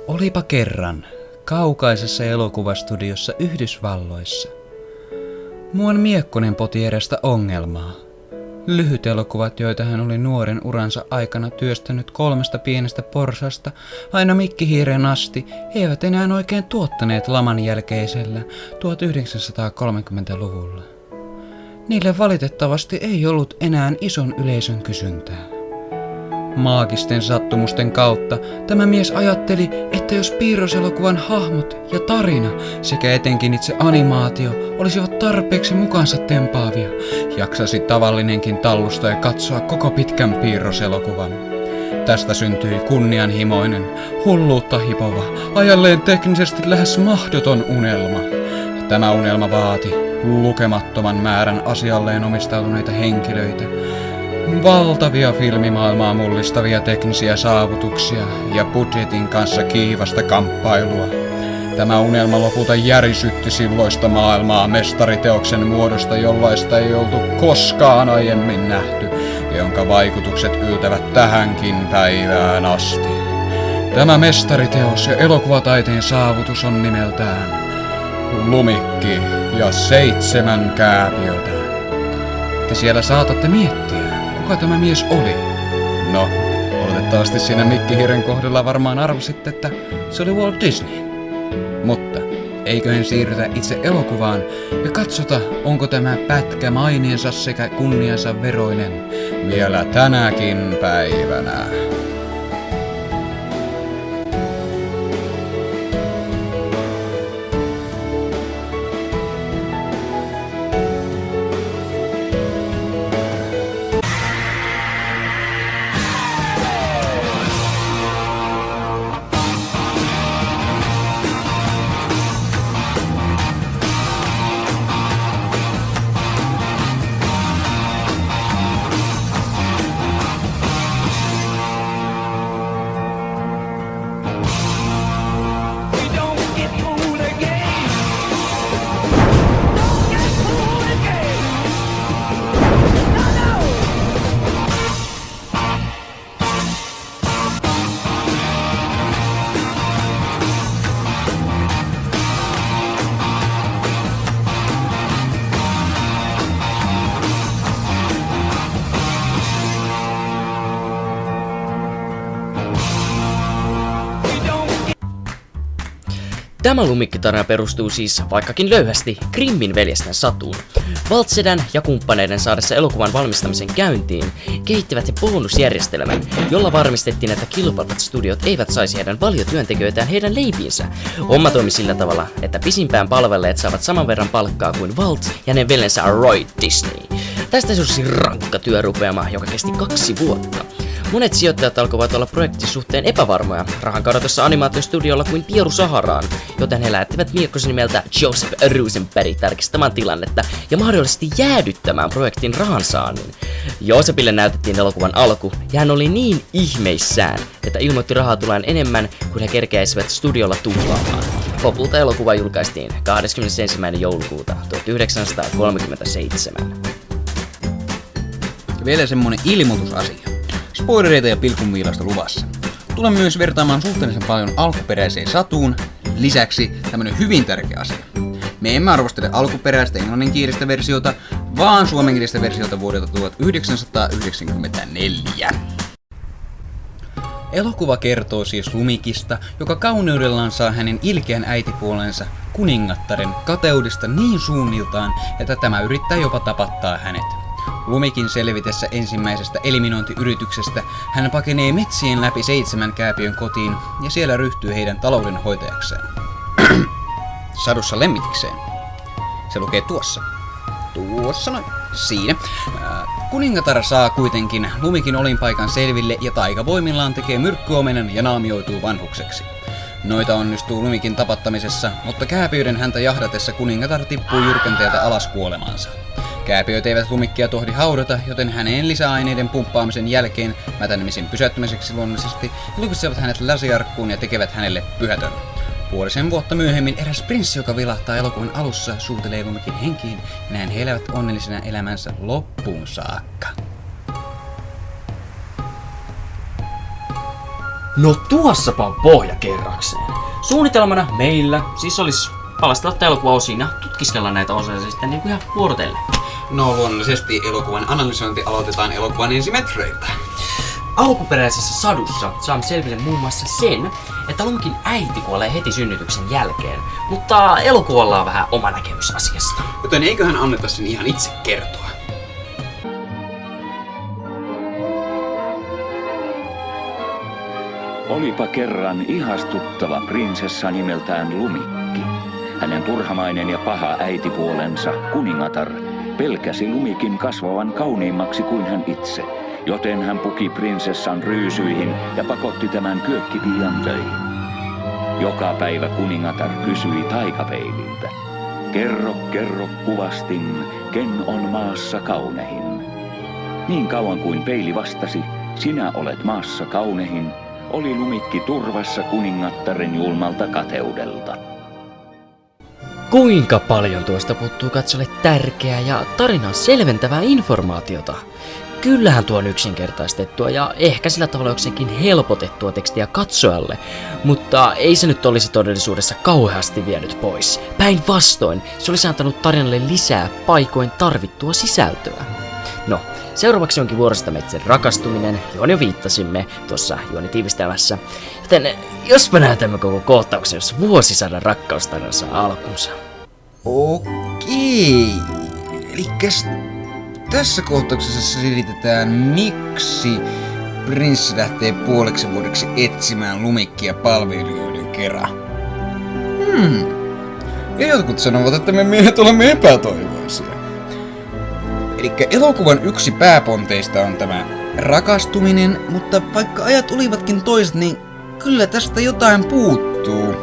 Olipa kerran kaukaisessa elokuvastudiossa Yhdysvalloissa. Muon Miekkonen poti erästä ongelmaa. Lyhytelokuvat, joita hän oli nuoren uransa aikana työstänyt 3 pienestä porsasta aina Mikkihiireen asti, eivät enää oikein tuottaneet laman jälkeisellä 1930-luvulla. Niille valitettavasti ei ollut enää ison yleisön kysyntää. Maagisten sattumusten kautta tämä mies ajatteli, että jos piirroselokuvan hahmot ja tarina sekä etenkin itse animaatio olisivat tarpeeksi mukaansa tempaavia, jaksasi tavallinenkin tallustaja katsoa koko pitkän piirroselokuvan. Tästä syntyi kunnianhimoinen, hulluutta hipova, ajalleen teknisesti lähes mahdoton unelma. Tämä unelma vaati lukemattoman määrän asialleen omistautuneita henkilöitä, valtavia filmimaailmaa mullistavia teknisiä saavutuksia ja budjetin kanssa kiivasta kamppailua. Tämä unelma lopulta järisytti silloista maailmaa mestariteoksen muodosta, jollaista ei oltu koskaan aiemmin nähty, ja jonka vaikutukset yltävät tähänkin päivään asti. Tämä mestariteos ja elokuvataiteen saavutus on nimeltään Lumikki ja 7 kääpiötä. Te siellä saatatte miettiä, kuka tämä mies oli? No, oletettavasti siinä Mikkihiiren kohdalla varmaan arvasitte, että se oli Walt Disney. Mutta eiköhän siirrytä itse elokuvaan ja katsota, onko tämä pätkä maineensa sekä kunniansa veroinen vielä tänäkin päivänä. Tämä lumikkitarina perustuu siis, vaikkakin löyhästi, Grimmin veljesten satuun. Waltsedän ja kumppaneiden saadessa elokuvan valmistamisen käyntiin kehittivät he bonusjärjestelmän, jolla varmistettiin, että kilpailevat studiot eivät saisi heidän valiotyöntekijöitään heidän leipiinsä. Homma toimi sillä tavalla, että pisimpään palvelleet saavat saman verran palkkaa kuin Walt ja hänen veljensä Roy Disney. Tästä seurasi rankka työrupeama, joka kesti 2 vuotta. Monet sijoittajat alkoivat olla projektin suhteen epävarmoja rahan kadotossa animaatiostudiolla kuin pieru Saharaan, joten he lähettivät Miekkosen nimeltä Joseph Rosenberg tarkistamaan tilannetta ja mahdollisesti jäädyttämään projektin rahansaannin. Josephille näytettiin elokuvan alku ja hän oli niin ihmeissään, että ilmoitti rahaa tuleen enemmän kuin he kerkeäisivät studiolla tuhlaamaan. Lopulta elokuva julkaistiin 21. joulukuuta 1937. Vielä semmonen ilmoitusasia. Spoilereita ja pilkunviilasta luvassa. Tulen myös vertaamaan suhteellisen paljon alkuperäiseen satuun. Lisäksi tämmönen hyvin tärkeä asia. Me emme arvostele alkuperäistä englanninkielistä versiota, vaan suomenkielistä versiota vuodelta 1994. Elokuva kertoo siis Lumikista, joka kauneudellaan saa hänen ilkeän äitipuolensa kuningattaren kateudesta niin suunniltaan, että tämä yrittää jopa tapattaa hänet. Lumikin selvitessä ensimmäisestä eliminointiyrityksestä hän pakenee metsien läpi 7 kääpiön kotiin ja siellä ryhtyy heidän taloudenhoitajakseen. Sadussa lemmitikseen. Se lukee tuossa. Tuossa noin. Siinä. Kuningatar saa kuitenkin Lumikin olinpaikan selville ja taikavoimillaan tekee myrkkyomenan ja naamioituu vanhukseksi. Noita onnistuu Lumikin tapattamisessa, mutta kääpiöiden häntä jahdatessa kuningatar tippuu jyrkänteeltä alas kuolemaansa. Kääpiöt eivät Lumikkia tohdi haudata, joten hänen lisäaineiden pumppaamisen jälkeen mätänemisen pysäyttämiseksi luonnollisesti lukitsevat hänet lasiarkkuun ja tekevät hänelle pyhätön. Puolisen vuotta myöhemmin eräs prinssi, joka vilahtaa elokuvan alussa, suutelee Lumikin henkiin ja näin he elävät onnellisena elämänsä loppuun saakka. No tuossapa on pohja kerrakseen. Suunnitelmana meillä siis olisi palastella tätä elokuvaosiin ja tutkiskella näitä osia sitten niin kuin ihan vuorotellen. No luonnollisesti elokuvan analysointi aloitetaan elokuvan ensimetreiltä. Alkuperäisessä sadussa saamme selville muun muassa sen, että Lumikin äiti kuolee heti synnytyksen jälkeen, mutta elokuvalla on vähän oma näkemys asiasta. Joten eiköhän anneta sen ihan itse kertoa. Olipa kerran ihastuttava prinsessa nimeltään Lumikki. Hänen turhamainen ja paha äitipuolensa, kuningatar, pelkäsi Lumikin kasvavan kauniimmaksi kuin hän itse, joten hän puki prinsessan ryysyihin ja pakotti tämän kyökkipiian töihin. Joka päivä kuningatar kysyi taikapeililtä: kerro, kerro kuvastin, ken on maassa kaunehin. Niin kauan kuin peili vastasi, sinä olet maassa kaunehin, oli Lumikki turvassa kuningattaren julmalta kateudelta. Kuinka paljon tuosta puuttuu katsolle tärkeää ja tarinaa selventävää informaatiota? Kyllähän tuo on yksinkertaistettua ja ehkä sillä tavalla jokseenkin helpotettua tekstiä katsojalle, mutta ei se nyt olisi todellisuudessa kauheasti vienyt pois. Päinvastoin, se olisi antanut tarinalle lisää paikoin tarvittua sisältöä. No, seuraavaksi onkin vuorosta metsän rakastuminen, johon jo viittasimme tuossa juonitiivistelmässä. Joten jospa näytämme koko kohtauksen, jos vuosisadan rakkaustarina saa alkunsa. Okei. Elikkäs tässä kohtauksessa selitetään, miksi prinssi lähtee puoleksi vuodeksi etsimään Lumikkia palvelijoiden kera. Ja jotkut sanovat, että me miehet olemme epätoivoisia. Elikkä elokuvan yksi pääponteista on tämä rakastuminen, mutta vaikka ajat olivatkin toiset, niin kyllä tästä jotain puuttuu.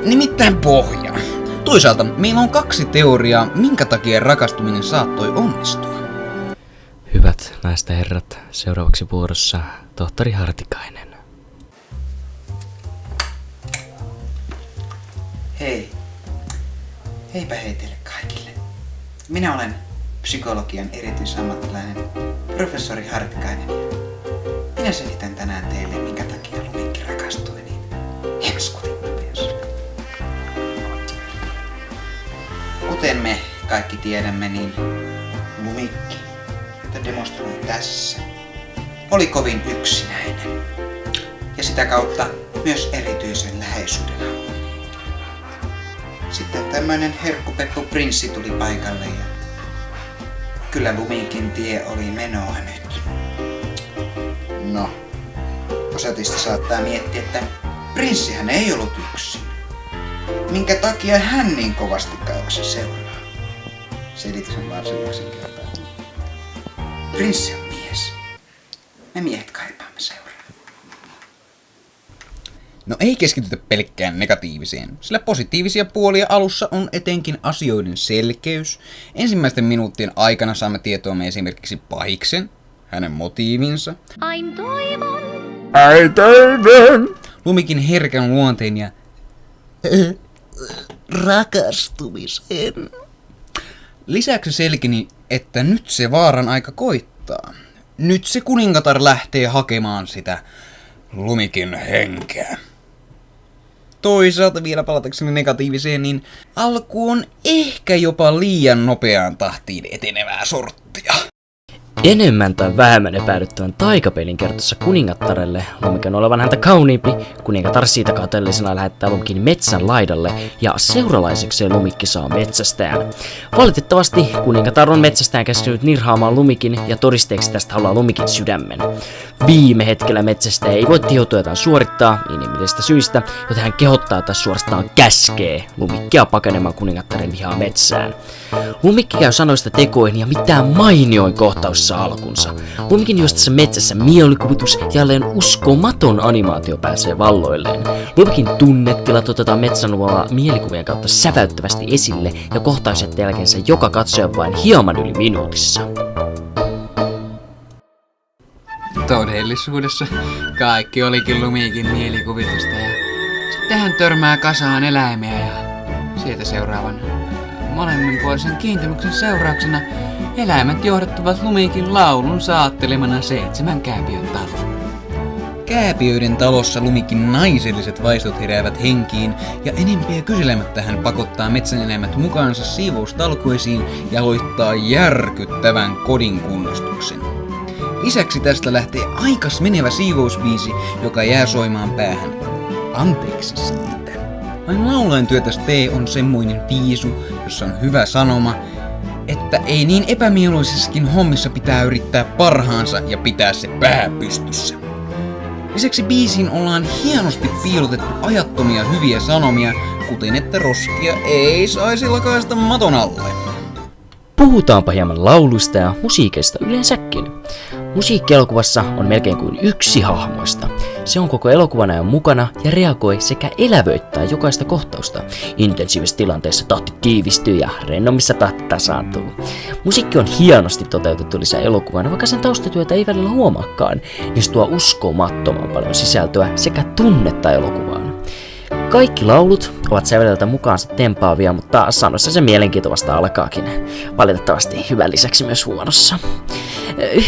Nimittäin pohja. Toisaalta meillä on 2 teoriaa, minkä takia rakastuminen saattoi onnistua. Hyvät naiset ja herrat, seuraavaksi vuorossa tohtori Hartikainen. Hei. Heipä hei teille kaikille. Minä olen psykologian erityisammattilainen professori Hartikainen. Minä selitän tänään teille, minkä takia Lumikki rakastui niin hemskutin nopeasti. Kuten me kaikki tiedämme, niin Lumikki, jota demonstroin tässä, oli kovin yksinäinen. Ja sitä kautta myös erityisen läheisyyden haluinen. Sitten tämmöinen herkkupeppu prinssi tuli paikalle ja kyllä Lumikin tie oli menoa nyt. No, osa teistä saattaa miettiä, että prinssihän ei ollut yksin. Minkä takia hän niin kovasti kaipasi seuraa? Selitän sen varsin yksinkertaisesti. Prinssi on mies. Me miehet kaipaamme seuraa. No ei keskitytä pelkkään negatiiviseen, sillä positiivisia puolia alussa on etenkin asioiden selkeys. Ensimmäisten minuuttien aikana saamme tietoamme esimerkiksi pahiksen, hänen motiivinsa, Lumikin herkän luonteen ja rakastumisen. Lisäksi selkini, että nyt se vaaran aika koittaa. Nyt se kuningatar lähtee hakemaan sitä Lumikin henkeä. Toisaalta vielä palatakseni negatiiviseen, niin alku on ehkä jopa liian nopeaan tahtiin etenevää sorttia. Enemmän tai vähemmän epäilyttävän taikapelin kertossa kuningattarelle Lumikin olevan häntä kauniimpi, kuningatar siitä kateellisena lähettää Lumikin metsän laidalle ja seuralaisekseen Lumikki saa metsästään. Valitettavasti kuningatar on metsästään käskenyt nirhaamaan Lumikin ja todisteeksi tästä haluaa Lumikin sydämen. Viime hetkellä metsästäjä ei voi tehotyötään suorittaa inhimillisistä syistä, joten hän kehottaa tai suorastaan käskee Lumikkia pakenemaan kuningattaren vihaa metsään. Lumikki käy sanoista tekoihin ja mitään mainioin kohtaus saa alkunsa. Lumikin juostessa metsässä mielikuvitus ja jälleen uskomaton animaatio pääsee valloilleen. Lumikin tunnetilat otetaan metsän luolla mielikuvien kautta säväyttävästi esille ja kohtaukset jälkeensä joka katsoja vain hieman yli minuutissa. Todellisuudessa kaikki olikin Lumikin mielikuvitusta ja sitten hän törmää kasaan eläimiä ja sieltä seuraavan molemminpuolisen kiintymyksen seurauksena eläimet johdattuvat Lumikin laulun saattelemana 7 kääpiön taloon. Kääpiöiden talossa Lumikin naiselliset vaistot heräävät henkiin ja enempiä kyselemättä hän pakottaa metsänelämät mukaansa siivoustalkoisiin ja aloittaa järkyttävän kodin kunnostuksen. Lisäksi tästä lähtee aikas menevä siivousbiisi, joka jää soimaan päähän. Anteeksi siitä. Vain laulain työtäs tee on semmoinen viisu, jossa on hyvä sanoma, että ei niin epämieluisissakin hommissa pitää yrittää parhaansa ja pitää se pää pystyssä. Lisäksi biisiin ollaan hienosti piilotettu ajattomia hyviä sanomia, kuten että roskia ei saisi lakaista maton alle. Puhutaanpa hieman lauluista ja musiikeista yleensäkin. Musiikkielokuvassa on melkein kuin yksi hahmoista. Se on koko elokuvan ajan mukana ja reagoi sekä elävöittää jokaista kohtausta. Intensiivisessä tilanteessa tahti tiivistyy ja rennommissa tahti tasaantuu. Musiikki on hienosti toteutettu lisää elokuvana, vaikka sen taustatyötä ei välillä huomaakaan, niin se tuo uskomattoman paljon sisältöä sekä tunnetta elokuvaan. Kaikki laulut ovat säveleltä mukaansa tempaavia, mutta sanoissa se mielenkiinto vasta alkaakin. Valitettavasti hyvän lisäksi myös huonossa.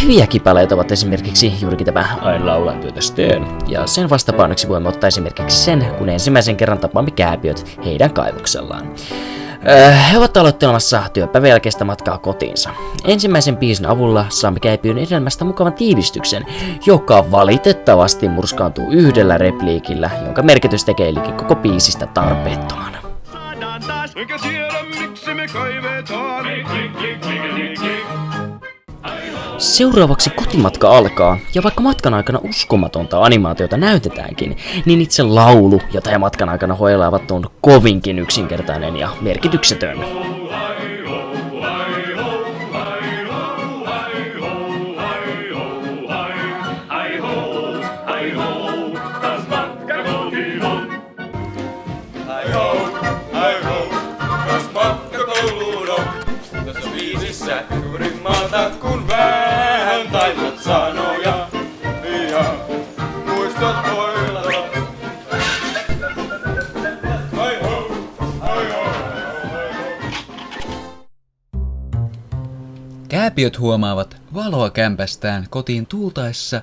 Hyviä kipaleita ovat esimerkiksi juurikin tämä Aina laulan työtäs teen. Ja sen vastapainoksi voimme ottaa esimerkiksi sen, kun ensimmäisen kerran tapaamme kääpiöt heidän kaivoksellaan. He ovat aloittelemassa työpäivän jälkeistä matkaa kotiinsa. Ensimmäisen biisin avulla saamme kääpiön edelmästä mukavan tiivistyksen, joka valitettavasti murskaantuu yhdellä repliikillä, jonka merkitys tekee liikin koko biisistä tarpeettoman. Enkä tiedä miksi me kaivetaan. Seuraavaksi kotimatka alkaa, ja vaikka matkan aikana uskomatonta animaatiota näytetäänkin, niin itse laulu, jota he matkan aikana hoilaavat, on kovinkin yksinkertainen ja merkityksetön. Kun vähän taitat sanoja ja muistat hoilata. Hai ho, hai ho, hai ho. Kääpiöt huomaavat valoa kämpästään kotiin tultaessa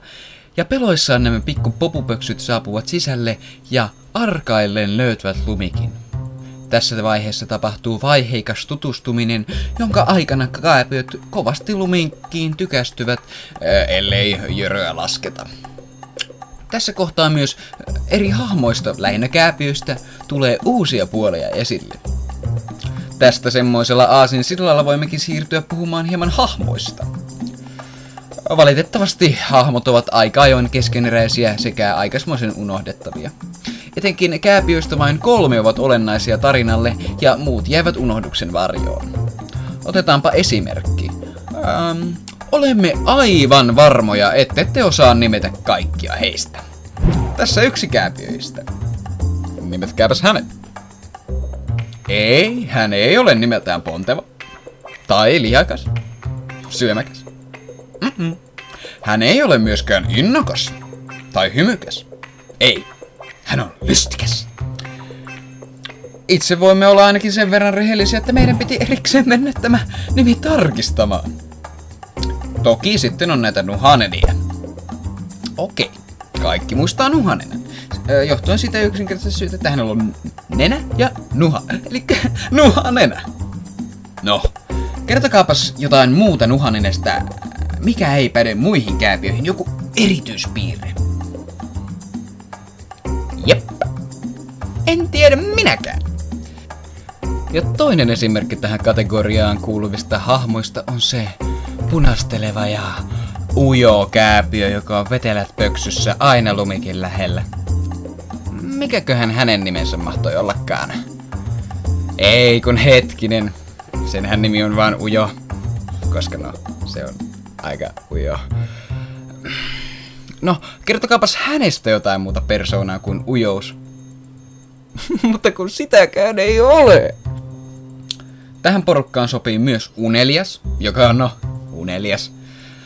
ja peloissaan nämä pikku popupöksyt saapuvat sisälle ja arkaillen löytävät Lumikin. Tässä vaiheessa tapahtuu vaiheikas tutustuminen, jonka aikana kääpiöt kovasti Lumikiin tykästyvät, ellei jöröä lasketa. Tässä kohtaa myös eri hahmoista, lähinnä kääpiöistä, tulee uusia puoleja esille. Tästä semmoisella aasinsillalla voimmekin siirtyä puhumaan hieman hahmoista. Valitettavasti hahmot ovat aika ajoin keskeneräisiä sekä aikaismoisen unohdettavia. Etenkin kääpiöistä vain 3 ovat olennaisia tarinalle ja muut jäävät unohduksen varjoon. Otetaanpa esimerkki. Olemme aivan varmoja, ettette osaa nimetä kaikkia heistä. Tässä yksi kääpiöistä. Nimetkääpäs hänet. Ei, hän ei ole nimeltään ponteva. Tai lihakas. Syömäkäs. Hän ei ole myöskään innokas. Tai hymykäs. Ei. Hän on lystikäs. Itse voimme olla ainakin sen verran rehellisiä, että meidän piti erikseen mennä tämä nimi tarkistamaan. Toki sitten on näitä Nuhanenia. Okei, kaikki muistaa Nuhanenan. Johtuen siitä yksinkertaisesti syytä, että hänellä on nenä ja nuha. Elikkä Nuhanenä. No, kertokaapas jotain muuta Nuhanenesta, mikä ei päde muihin kääpiöihin, joku erityispiirre. Jep. En tiedä minäkään. Ja toinen esimerkki tähän kategoriaan kuuluvista hahmoista on se punasteleva ja ujo kääpiö, joka on vetelät pöksyssä aina Lumikin lähellä. Mikäköhän hänen nimensä mahtoi ollakaan? Ei kun hetkinen. Senhän nimi on vaan Ujo. Koska no, se on aika ujo. No, kertokaapas hänestä jotain muuta persoonaa kuin ujous. Mutta kun sitäkään ei ole. Tähän porukkaan sopii myös Unelias, joka on unelias.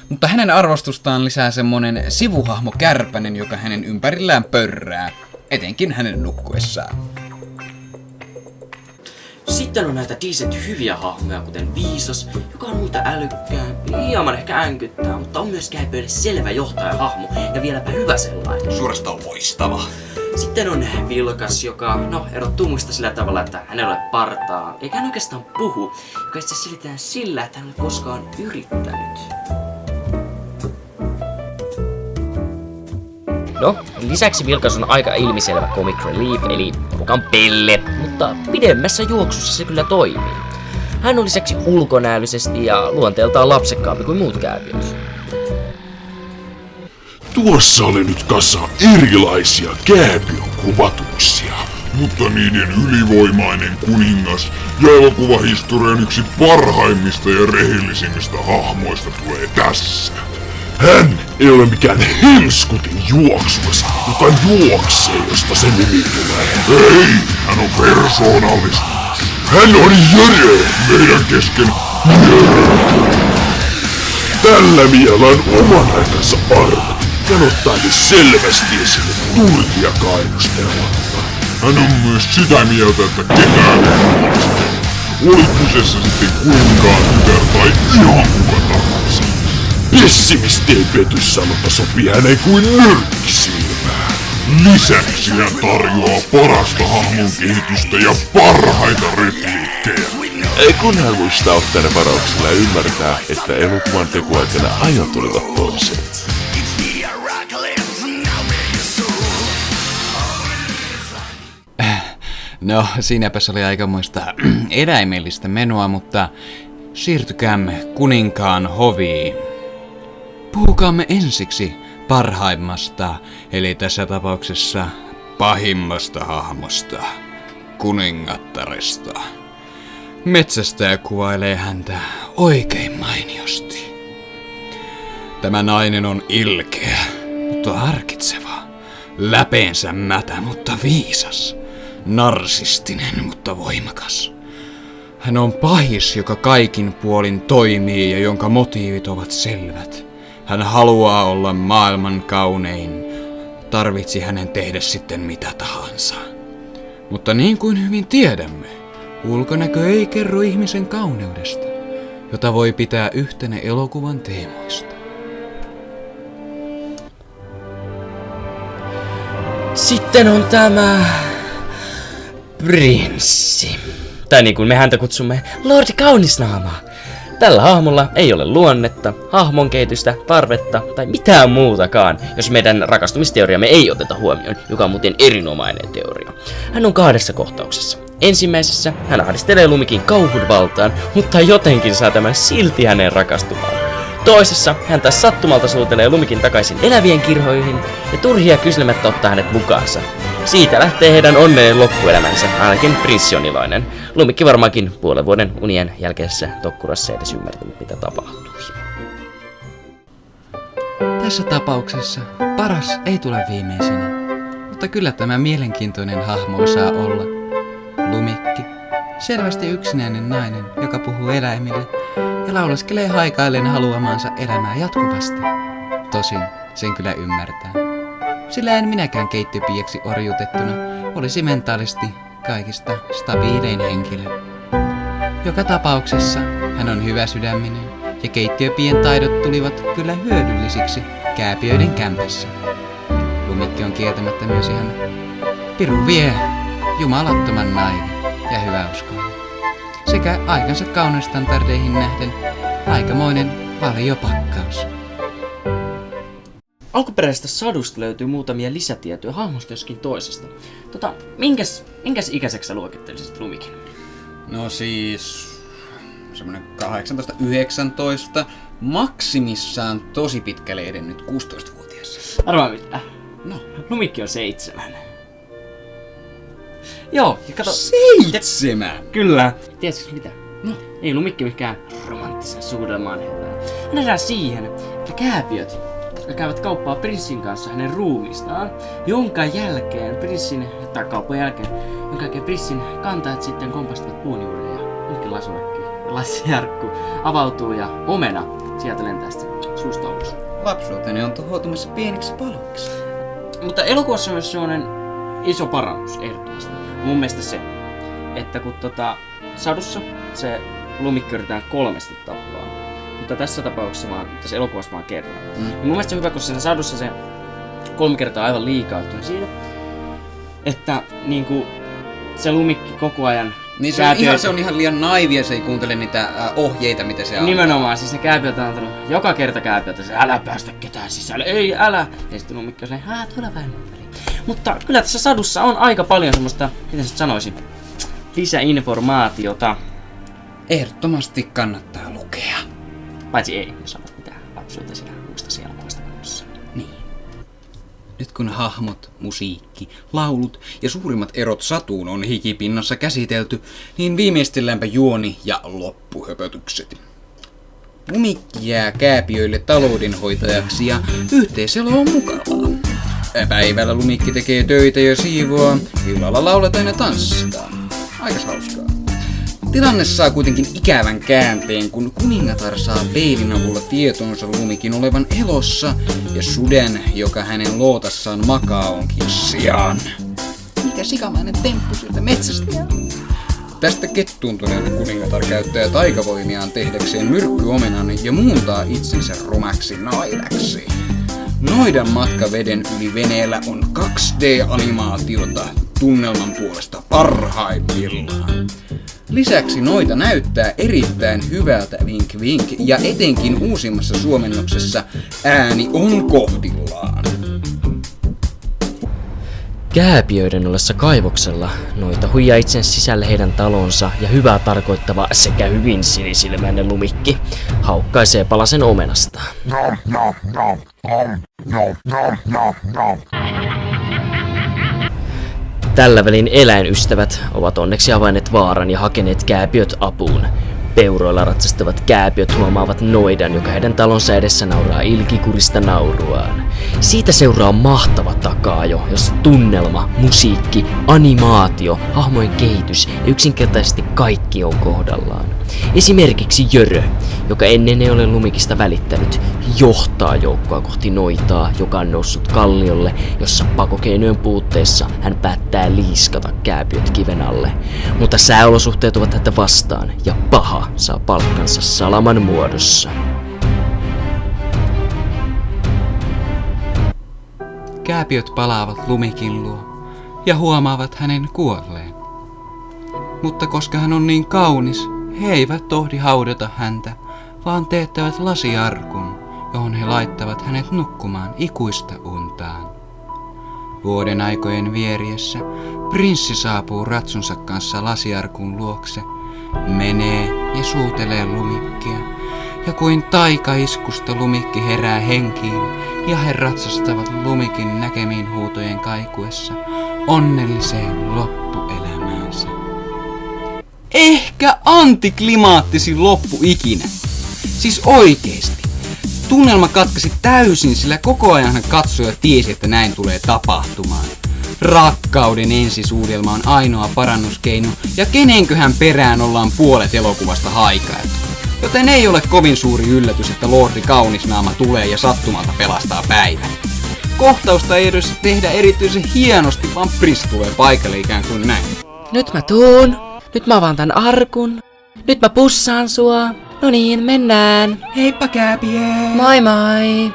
Mutta hänen arvostustaan lisää semmonen sivuhahmo Kärpänen, joka hänen ympärillään pörrää, etenkin hänen nukkuessaan. Sitten on näitä decent hyviä hahmoja, kuten Viisas, joka on muita älykkäämpi, hieman ehkä änkyttää, mutta on myös kääpiöille selvä johtajahahmo ja vieläpä hyvä sellainen. Suorastaan loistava. Sitten on Vilkas, joka erottuu muista sillä tavalla, että hänellä ei ole partaa, eikä hän oikeastaan puhu, joka itse asiassa selitään sillä, että hän ei ole koskaan yrittänyt. No, lisäksi Vilkas on aika ilmiselvä comic relief, eli porukan pelle, mutta pidemmässä juoksussa se kyllä toimii. Hän on lisäksi ulkonäöllisesti ja luonteeltaan lapsekkaampi kuin muut kääpiöt. Tuossa oli nyt kasa erilaisia kääpiön kuvatuksia. Mutta niiden ylivoimainen kuningas ja elokuvahistorian yksi parhaimmista ja rehellisimmistä hahmoista tulee tässä. Hän ei ole mikään hemskutin juoksuas, joka juoksee, josta se nimi tulee. Ei, hän on persoonallista. Hän on Jere, meidän kesken Jere. Tällä miellä on oman aikansa arvot. Hän ottaa ne selvästi esille turhia kainostelematta. Hän on myös sitä mieltä, että ketään ei huolestele. Oli kyseessä sitten kuninkaan tytär tai ihan kuka tahansa. Pessimisti ei pety sanota sopii häneen kuin nyrkkisilmää. Lisäksi hän tarjoaa parasta hahmon kehitystä ja parhaita repliikkejä. Kun hän muistaa ottaa ne varauksilla ja ymmärtää, että elokuvan tekoaikana ajat olivat toiset. No, siinäpäs oli aikamoista eläimellistä menoa, mutta siirtykäämme kuninkaan hoviin. Puhukaamme ensiksi parhaimmasta, eli tässä tapauksessa pahimmasta hahmosta, kuningattaresta. Metsästäjä kuvailee häntä oikein mainiosti. Tämä nainen on ilkeä, mutta harkitseva, läpeensä mätä, mutta viisas, narsistinen, mutta voimakas. Hän on pahis, joka kaikin puolin toimii ja jonka motiivit ovat selvät. Hän haluaa olla maailman kaunein, tarvitsi hänen tehdä sitten mitä tahansa. Mutta niin kuin hyvin tiedämme, ulkonäkö ei kerro ihmisen kauneudesta, jota voi pitää yhtenä elokuvan teemoista. Sitten on tämä prinssi. Tai niin kuin me häntä kutsumme, Lordi Kaunisnaama. Tällä hahmolla ei ole luonnetta, hahmon kehitystä, tarvetta tai mitään muutakaan, jos meidän rakastumisteoriamme ei oteta huomioon, joka on muuten erinomainen teoria. Hän on 2 kohtauksessa. Ensimmäisessä hän ahdistelee Lumikin kauhun valtaan, mutta jotenkin saa tämän silti hänen rakastumaan. Toisessa hän taas sattumalta suutelee Lumikin takaisin elävien kirhoihin ja turhia kyselemättä ottaa hänet mukaansa. Siitä lähtee heidän onneen loppuelämänsä, ainakin prinssi on iloinen. Lumikki varmaankin puolen vuoden unien jälkeisessä tokkurassa edes ymmärtänyt, mitä tapahtui. Tässä tapauksessa paras ei tule viimeisenä, mutta kyllä tämä mielenkiintoinen hahmo osaa olla. Lumikki, selvästi yksinäinen nainen, joka puhuu eläimille ja lauleskelee haikaillen haluamansa elämää jatkuvasti. Tosin sen kyllä ymmärtää. Sillä en minäkään keittiöpiiaksi orjutettuna olisi mentaalisesti kaikista stabiilein henkilö. Joka tapauksessa hän on hyvä sydäminen ja keittiöpiien taidot tulivat kyllä hyödyllisiksi kääpiöiden kämpässä. Lumikki on kieltämättä myös ihan pirun vie, jumalattoman naivi ja hyväuskoinen. Sekä aikansa kaunostandardeihin nähden aikamoinen valiopakkaus. Alkuperäisestä sadusta löytyy muutamia lisätietoja hahmosta joskin toisesta. Minkäs ikäiseksi sä luokittelisit Lumikin? No siis semmonen 18-19, maksimissaan tosi pitkälle edennyt 16-vuotias. Arvaa mitä? No. Lumikki on 7. Joo, ja kato... 7? Kyllä. Tiedätkö mitä? No. Ei Lumikki mikään romanttisen suudelmaan herää. Hän herää siihen, että kääpiöt käyvät kauppaa prinssin kanssa hänen ruumistaan, jonka jälkeen prinssin kantajat sitten kompastavat puun juureen ja nytkin lasiarkku avautuu ja omena sieltä lentää sitten suusta ulos. Lapsuuteni on tuhoutumassa pieniksi paloiksi. Mutta elokuvassa on myös sellainen iso parannus ehdottomasti. Mun mielestä se, että kun sadussa se Lumikki yritetään 3 tappaa. Mutta tässä tapauksessa tässä elokuvassa vaan kerran. Ja mun mielestä se on hyvä, koska siinä sadussa se 3 kertaa aivan liikaa siinä, että niinku se Lumikki koko ajan Niin se on ihan liian naivia, se ei kuuntele niitä ohjeita, mitä se antaa. Nimenomaan, siis ne Kääpiöt on antanut joka kerta Kääpiötä, se älä päästä ketään sisälle, ei älä. Ja sitten Lumikki on silleen, tuolla vähän väliin. Mutta kyllä tässä sadussa on aika paljon semmoista, miten se sanoisin, lisäinformaatiota. Ehdottomasti kannattaa lukea. Paitsi ei, jos sanot mitään lapsuutta siinä muista elokuvasta kanssa. Niin. Nyt kun hahmot, musiikki, laulut ja suurimmat erot satuun on hikipinnassa käsitelty, niin viimeistelläänpä juoni ja loppuhöpötykset. Lumikki jää Kääpiöille taloudenhoitajaksi ja yhteiselo on mukavaa. Päivällä Lumikki tekee töitä ja siivoaa, illalla lauletaan ja tanssitaan. Aikas hauskaa. Tilanne saa kuitenkin ikävän käänteen, kun kuningatar saa peilin avulla tietonsa Lumikin olevan elossa ja suden, joka hänen lootassaan makaa, onkin sijaan. Mikä sikamainen temppu siltä metsästä? Tästä kettuuntuneelta kuningatar käyttää taikavoimiaan tehdäkseen myrkkyomenan ja muuntaa itsensä romaksi naidaksi. Noidan matka veden yli veneellä on 2D-animaatiota tunnelman puolesta parhaimmillaan. Lisäksi noita näyttää erittäin hyvältä vink vink ja etenkin uusimmassa suomennoksessa ääni on kohdillaan. Kääpiöiden ollessa kaivoksella noita huijaa itsensä sisälle heidän talonsa ja hyvää tarkoittava sekä hyvin sinisilmäinen Lumikki haukkaisee palasen omenasta. Tällä välin eläinystävät ovat onneksi havainneet vaaran ja hakeneet Kääpiöt apuun. Peuroilla ratsastavat Kääpiöt huomaavat noidan, joka heidän talonsa edessä nauraa ilkikurista nauruaan. Siitä seuraa mahtava takaajo, jossa tunnelma, musiikki, animaatio, hahmojen kehitys ja yksinkertaisesti kaikki on kohdallaan. Esimerkiksi Jörö, joka ennen ei ole Lumikista välittänyt, johtaa joukkoa kohti noitaa, joka on noussut kalliolle, jossa pakokeinojen puutteessa hän päättää liiskata Kääpiöt kiven alle. Mutta sääolosuhteet ovat häntä vastaan ja paha saa palkkansa salaman muodossa. Kääpiöt palaavat Lumikin luo ja huomaavat hänen kuolleen. Mutta koska hän on niin kaunis, he eivät tohdi haudata häntä, vaan teettävät lasiarkun, johon he laittavat hänet nukkumaan ikuista untaan. Vuoden aikojen vieriessä prinssi saapuu ratsunsa kanssa lasiarkun luokse, menee ja suutelee Lumikkia, ja kuin taikaiskusta Lumikki herää henkiin, ja he ratsastavat Lumikin näkemiin huutojen kaikuessa onnelliseen loppuelämäänsä. Ehkä antiklimaattisin loppu ikinä. Siis oikeesti. Tunnelma katkesi täysin, sillä koko ajan katsoja tiesi, että näin tulee tapahtumaan. Rakkauden ensisuudelma on ainoa parannuskeino, ja kenenköhän perään ollaan puolet elokuvasta haikailtu. Joten ei ole kovin suuri yllätys, että Lordi Kaunisnaama tulee ja sattumalta pelastaa päivän. Kohtausta ei edes tehdä erityisen hienosti, vaan prinssi tulee paikalle ikään kuin näin. Nyt mä tuun. Nyt mä avaan tän arkun. Nyt mä pussaan sua. No niin, mennään. Heippa Kääpiö! Moi moi!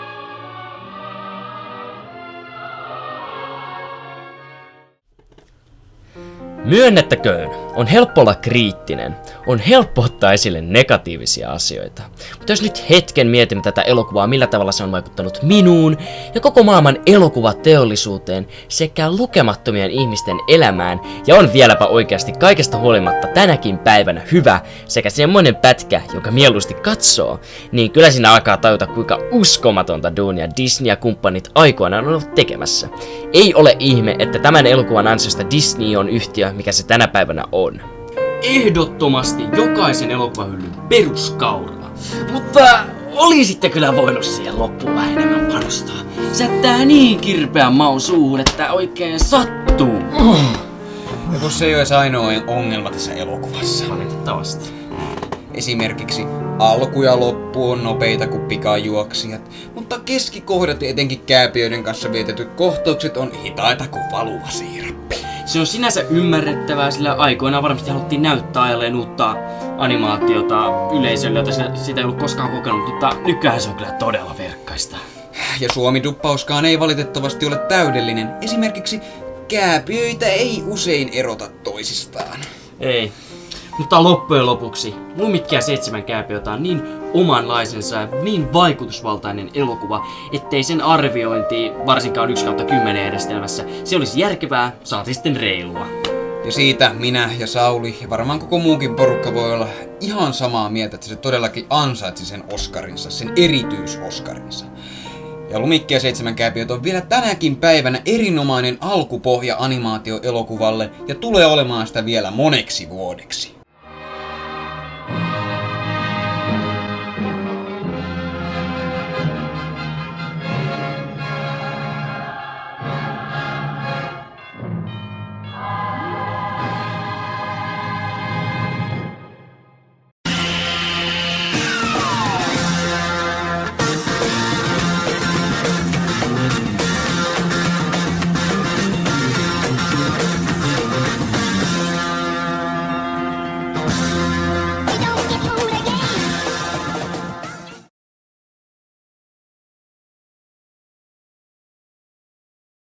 Myönnettäköön, on helppo olla kriittinen, on helppo ottaa esille negatiivisia asioita. Mutta jos nyt hetken mietimme tätä elokuvaa, millä tavalla se on vaikuttanut minuun ja koko maailman elokuvateollisuuteen sekä lukemattomien ihmisten elämään ja on vieläpä oikeasti kaikesta huolimatta tänäkin päivänä hyvä sekä semmoinen pätkä, jonka mieluusti katsoo, niin kyllä siinä alkaa tajuta kuinka uskomatonta duunia Disney ja kumppanit aikoinaan on ollut tekemässä. Ei ole ihme, että tämän elokuvan ansiosta Disney on yhtiö, mikä se tänä päivänä on. Ehdottomasti jokaisen elokuvahyllyn peruskauralla. Mutta olisitte kyllä voinut siihen loppuun vähän enemmän panostaa. Se jättää niin kirpeän maun suuhun, että oikein sattuu. Ja kun se ei ole edes ainoa ongelma tässä elokuvassa. Valitettavasti. Esimerkiksi alku ja loppu on nopeita kuin pikajuoksijat, mutta keskikohdat ja etenkin Kääpiöiden kanssa vietetyt kohtaukset on hitaita kuin valuva siirappi. Se on sinänsä ymmärrettävää, sillä aikoinaan varmasti haluttiin näyttää ajalleen uutta animaatiota yleisölle, jota sitä ei ollut koskaan kokenut, mutta nykyään se on kyllä todella verkkaista. Ja suomiduppauskaan ei valitettavasti ole täydellinen. Esimerkiksi kääpiöitä ei usein erota toisistaan. Ei. Mutta loppujen lopuksi Lumikki ja 7 kääpiötä on niin omanlaisensa ja niin vaikutusvaltainen elokuva, ettei sen arviointi varsinkaan 1/10 järjestelmässä se olisi järkevää, saati sitten reilua. Ja siitä minä ja Sauli ja varmaan koko muukin porukka voi olla ihan samaa mieltä, että se todellakin ansaitsi sen Oscarinsa, sen erityisoskarinsa. Ja Lumikki ja 7 kääpiöt on vielä tänäkin päivänä erinomainen alkupohja animaatioelokuvalle ja tulee olemaan sitä vielä moneksi vuodeksi.